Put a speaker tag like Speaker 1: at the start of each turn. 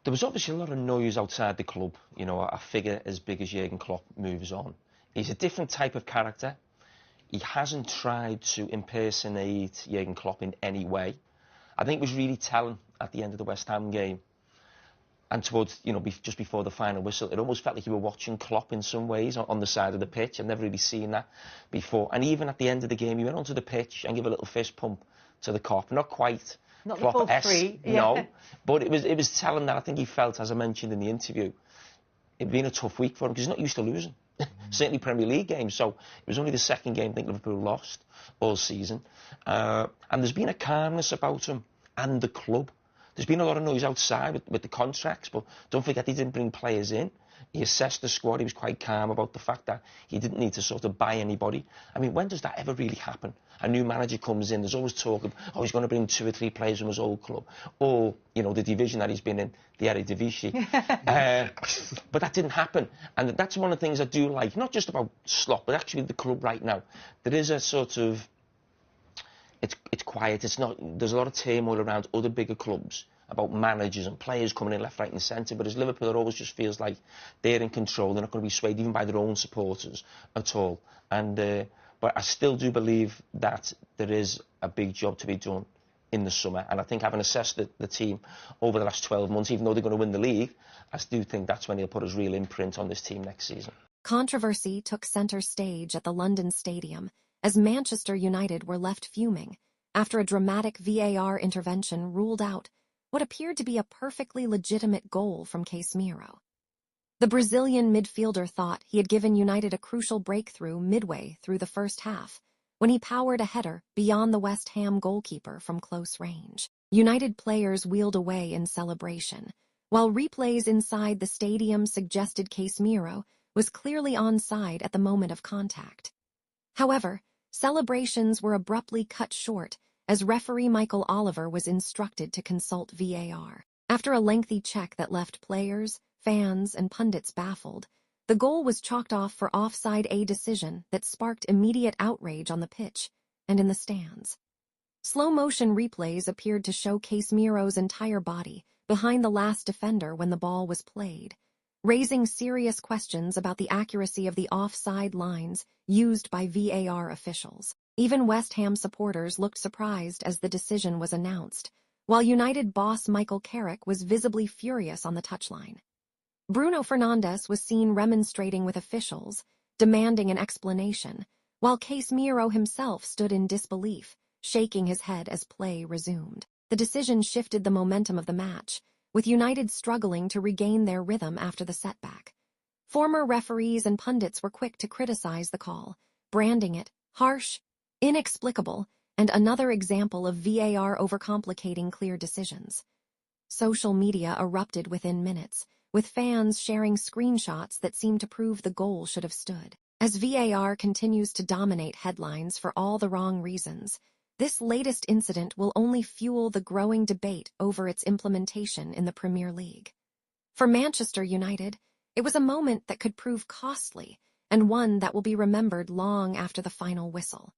Speaker 1: There was obviously a lot of noise outside the club. You know, a figure as big as Jurgen Klopp moves on. He's a different type of character. He hasn't tried to impersonate Jurgen Klopp in any way. I think it was really telling at the end of the West Ham game. And towards, you know, just before the final whistle, it almost felt like you were watching Klopp in some ways on the side of the pitch. I've never really seen that before. And even at the end of the game, he went onto the pitch and gave a little fist pump to the Kop. Not quite Klopp-esque, no. But it was telling that I think he felt, as I mentioned in the interview, it'd been a tough week for him because he's not used to losing. Certainly Premier League games. So it was only the second game I think Liverpool lost all season. And there's been a calmness about him and the club. There's been a lot of noise outside with the contracts, but don't forget he didn't bring players in. He assessed the squad. He was quite calm about the fact that he didn't need to sort of buy anybody. I mean, when does that ever really happen? A new manager comes in, there's always talk of, oh, he's going to bring 2 or 3 players from his old club. Or, you know, the division that he's been in, the Eredivisie. But that didn't happen. And that's one of the things I do like, not just about Slot, but actually the club right now. There is a sort of... It's quiet. It's not. There's a lot of turmoil around other bigger clubs about managers and players coming in left, right, and centre. But as Liverpool, it always just feels like they're in control. They're not going to be swayed even by their own supporters at all. And but I still do believe that there is a big job to be done in the summer. And I think having assessed the team over the last 12 months, even though they're going to win the league, I do think that's when he'll put his real imprint on this team next season.
Speaker 2: Controversy took centre stage at the London Stadium as Manchester United were left fuming after a dramatic VAR intervention ruled out what appeared to be a perfectly legitimate goal from Casemiro. The Brazilian midfielder thought he had given United a crucial breakthrough midway through the first half when he powered a header beyond the West Ham goalkeeper from close range. United players wheeled away in celebration, while replays inside the stadium suggested Casemiro was clearly onside at the moment of contact. However, celebrations were abruptly cut short as referee Michael Oliver was instructed to consult VAR. After a lengthy check that left players, fans, and pundits baffled, the goal was chalked off for offside, a decision that sparked immediate outrage on the pitch and in the stands. Slow-motion replays appeared to show Casemiro's entire body behind the last defender when the ball was played, raising serious questions about the accuracy of the offside lines used by VAR officials. Even West Ham supporters looked surprised as the decision was announced, while United boss Michael Carrick was visibly furious on the touchline. Bruno Fernandes was seen remonstrating with officials, demanding an explanation, while Casemiro himself stood in disbelief, shaking his head as play resumed. The decision shifted the momentum of the match, with United struggling to regain their rhythm after the setback. Former referees and pundits were quick to criticize the call, branding it harsh, inexplicable, and another example of VAR overcomplicating clear decisions. Social media erupted within minutes, with fans sharing screenshots that seemed to prove the goal should have stood. As VAR continues to dominate headlines for all the wrong reasons, this latest incident will only fuel the growing debate over its implementation in the Premier League. For Manchester United, it was a moment that could prove costly, and one that will be remembered long after the final whistle.